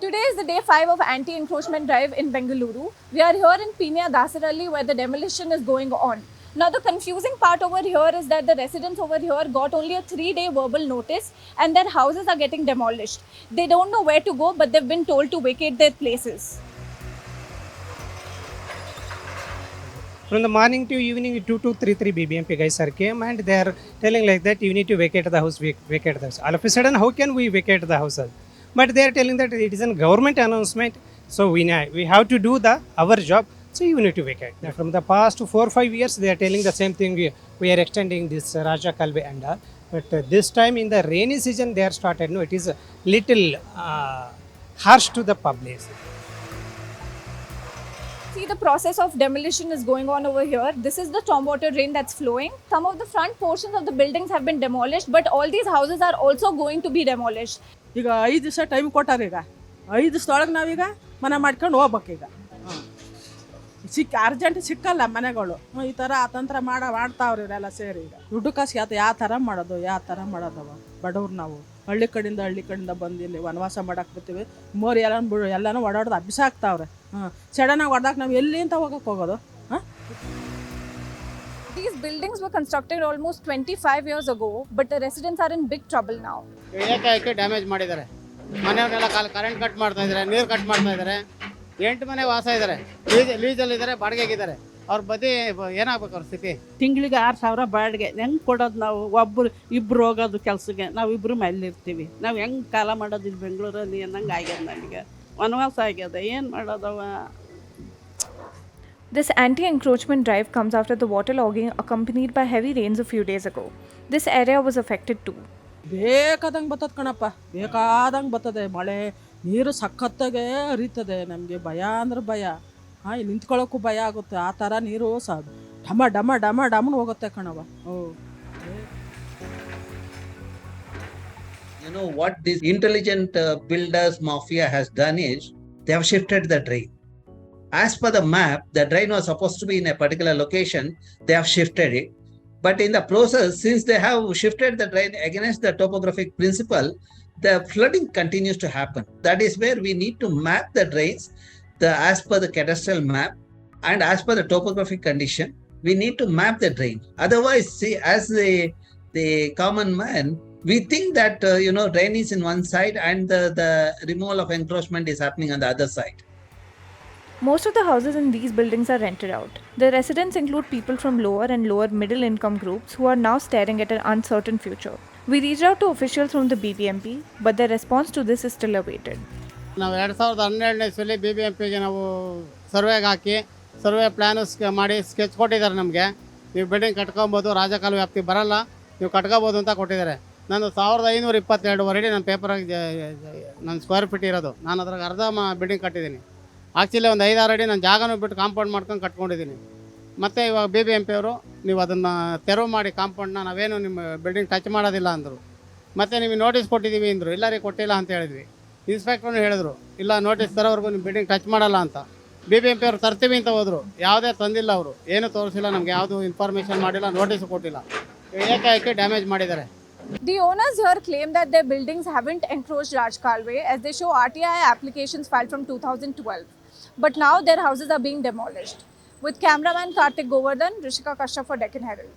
Today is the day 5 of anti-encroachment drive in Bengaluru. We are here in Peenya, Dasaralli, where the demolition is going on. Now the confusing part over here is that the residents over here got only a 3-day verbal notice and their houses are getting demolished. They don't know where to go, but they've been told to vacate their places. From the morning to evening, 2233 BBMP guys are came and they are telling like that you need to vacate the house, vacate the house. All of a sudden, how can we vacate the house? But they are telling that it is a government announcement, so we have to do our job. So you need to vacate. From the past 4 or 5 years, they are telling the same thing. We are extending this Raja Kalve and all. But this time in the rainy season, they are started. No, it is a little harsh to the public. See, the process of demolition is going on over here. This is the stormwater drain that's flowing. Some of the front portions of the buildings have been demolished, but all these houses are also going to be demolished. ಈಗ 5 ದಿವಸ time ಕೊಟ್ಟಾರ. ಈಗ 5 ದಿವಸದೊಳಗೆ ನಾವೀಗ ಮನೆ ಮಾಡ್ಕೊಂಡು ಹೋಗ್ಬೇಕೀಗ. Urgent ಸಿಕ್ಕಲ್ಲ ಮನೆಗಳು. ಈ ಥರ ಅತಂತ್ರ ಮಾಡ್ತಾವ್ರಿ ಇವರೆಲ್ಲ ಸೇರಿ. ಈಗ ದುಡ್ಡು ಕಾಸು ಯಾವ ಥರ ಮಾಡೋದವ ಬಡವ್ರು ನಾವು ಹಳ್ಳಿ ಕಡೆಯಿಂದ ಬಂದು ಇಲ್ಲಿ ವನವಾಸ ಮಾಡಕ್ಕೆ ಬರ್ತೀವಿ. ಮೋರಿ ಎಲ್ಲನೂ ಓಡಾಡೋದು ಅಭ್ಯಾಸ ಆಗ್ತಾವ್ರೆ. ಸಡನ್ನಾಗಿ ಹೊಡೆದಾಕ ನಾವು ಎಲ್ಲಿ ಅಂತ ಹೋಗೋದು. These buildings were constructed almost 25 years ago, but the residents are in big trouble now. ಏಕಾಏಕಿ ಡ್ಯಾಮೇಜ್ ಮಾಡಿದ್ದಾರೆ. ಮನೆಯವನ್ನೆಲ್ಲ ಕರೆಂಟ್ ಕಟ್ ಮಾಡ್ತಾ ಇದ್ದಾರೆ, ನೀರು ಕಟ್ ಮಾಡ್ತಾ ಇದ್ದಾರೆ. 8 ಮನೆ ವಾಸ ಇದ್ದಾರೆ, ಲೀಸಲ್ಲಿದ್ದಾರೆ, ಬಾಡಿಗೆಗಿದ್ದಾರೆ. ಅವ್ರ ಬದಿ ಏನಾಗಬೇಕು ಅವ್ರ ಸ್ಥಿತಿ? ತಿಂಗಳಿಗೆ 6,000 ಬಾಡಿಗೆ ಹೆಂಗೆ ಕೊಡೋದು ನಾವು? ಇಬ್ಬರು ಹೋಗೋದು ಕೆಲಸಕ್ಕೆ, ನಾವು ಇಬ್ಬರು ಮೇಲಿರ್ತೀವಿ. ನಾವು ಹೆಂಗೆ ಕಾಲ ಮಾಡೋದು ಇಲ್ಲಿ ಬೆಂಗಳೂರಲ್ಲಿ ಅನ್ನಂಗೆ ಆಗ್ಯದ. ನನಗೆ ವನವಾಸ ಆಗ್ಯದ, ಏನು ಮಾಡೋದವ? This anti-encroachment drive comes after the waterlogging accompanied by heavy rains a few days ago. This area was affected too. ಬೇಕಾದಂಗೆ ಬರ್ತದೆ ಕಣಪ್ಪ, ಬೇಕಾದಂಗೆ ಬರ್ತದೆ ಮಳೆ. ನೀರು ಸಖತ್ತಾಗೆ ಹರಿತದೆ. ನಮಗೆ ಭಯ ಅಂದ್ರೆ ಭಯ. ಇಲ್ಲಿ ನಿಂತ್ಕೊಳ್ಳೋಕ್ಕೂ ಭಯ ಆಗುತ್ತೆ. ಆ ಥರ ನೀರು ಡಮನ್ ಹೋಗುತ್ತೆ ಕಣವ. You know what this intelligent builders mafia has done is they have shifted the drain. As per the map, the drain was supposed to be in a particular location. They have shifted it. But in the process, since they have shifted the drain against the topographic principle, the flooding continues to happen. That is where we need to map the drains as per the cadastral map and as per the topographic condition. We need to map the drain. Otherwise, see, as the common man, we think that drain is in one side and the removal of encroachment is happening on the other side. Most of the houses in these buildings are rented out. The residents include people from lower and lower middle income groups who are now staring at an uncertain future. We reached out to officials from the BBMP, but their response to this is still awaited. ನಾವು 2012ನೇ ಇಸ್ವಿಲಿ BBMPಗೆ ನಾವು ಸರ್ವೆಗೆ ಹಾಕಿ survey plan ಮಾಡಿ sketch ಕೊಟ್ಟಿದ್ದಾರೆ ನಮಗೆ. ನೀವು building ಕಟ್ಕೊಬೋದು, ರಾಜಕಾಲು ವ್ಯಾಪ್ತಿ ಬರಲ್ಲ, ನೀವು ಕಟ್ಕೋಬೋದು ಅಂತ ಕೊಟ್ಟಿದ್ದಾರೆ. ನಾನು 1522 ಅಡಿ ನನ್ನ ಪೇಪರಾಗಿ ನನ್ನ ಸ್ಕ್ವೇರ್ ಫೀಟ್ ಇರೋದು. ನಾನು ಅದ್ರಾಗ ಅರ್ಧ ಬಿಲ್ಡಿಂಗ್ ಕಟ್ಟಿದ್ದೀನಿ. ಆ್ಯಕ್ಚುಲಿ ಒಂದು 5-6 ಅಡಿ ನಾನು ಜಾಗನೂ ಬಿಟ್ಟು ಕಾಂಪೌಂಡ್ ಮಾಡ್ಕೊಂಡು ಕಟ್ಕೊಂಡಿದ್ದೀನಿ. ಮತ್ತು ಇವಾಗ BBMP ಅವರು ನೀವು ಅದನ್ನು ತೆರವು ಮಾಡಿ ಕಾಂಪೌಂಡ್ನ, ನಾವೇನು ನಿಮ್ಮ ಬಿಲ್ಡಿಂಗ್ ಟಚ್ ಮಾಡೋದಿಲ್ಲ ಅಂದರು. ಮತ್ತು ನಿಮಗೆ ನೋಟಿಸ್ ಕೊಟ್ಟಿದ್ದೀವಿ ಅಂದರು. ಇಲ್ಲ ರೀ ಕೊಟ್ಟಿಲ್ಲ ಅಂತ ಹೇಳಿದ್ವಿ. ಇನ್ಸ್ಪೆಕ್ಟ್ರೂ ಹೇಳಿದ್ರು ಇಲ್ಲ ನೋಟಿಸ್ ತರೋವರೆಗೂ ನಿಮ್ಮ ಬಿಲ್ಡಿಂಗ್ ಟಚ್ ಮಾಡಲ್ಲ ಅಂತ. BBMP ಅವರು ತರ್ತೀವಿ ಅಂತ ಹೋದರು, ಯಾವುದೇ ತಂದಿಲ್ಲ ಅವರು, ಏನೂ ತೋರಿಸಿಲ್ಲ ನಮಗೆ, ಯಾವುದು ಇನ್ಫಾರ್ಮೇಷನ್ ಮಾಡಿಲ್ಲ, ನೋಟಿಸು ಕೊಟ್ಟಿಲ್ಲ. ಏಕಾಏಕಿ ಡ್ಯಾಮೇಜ್ ಮಾಡಿದ್ದಾರೆ. The owners here claim that their buildings haven't encroached Raj Kalve as they show RTI applications filed from 2012. But now their houses are being demolished. With cameraman Kartik Govardhan, Rishika Kashyap for Deccan Herald.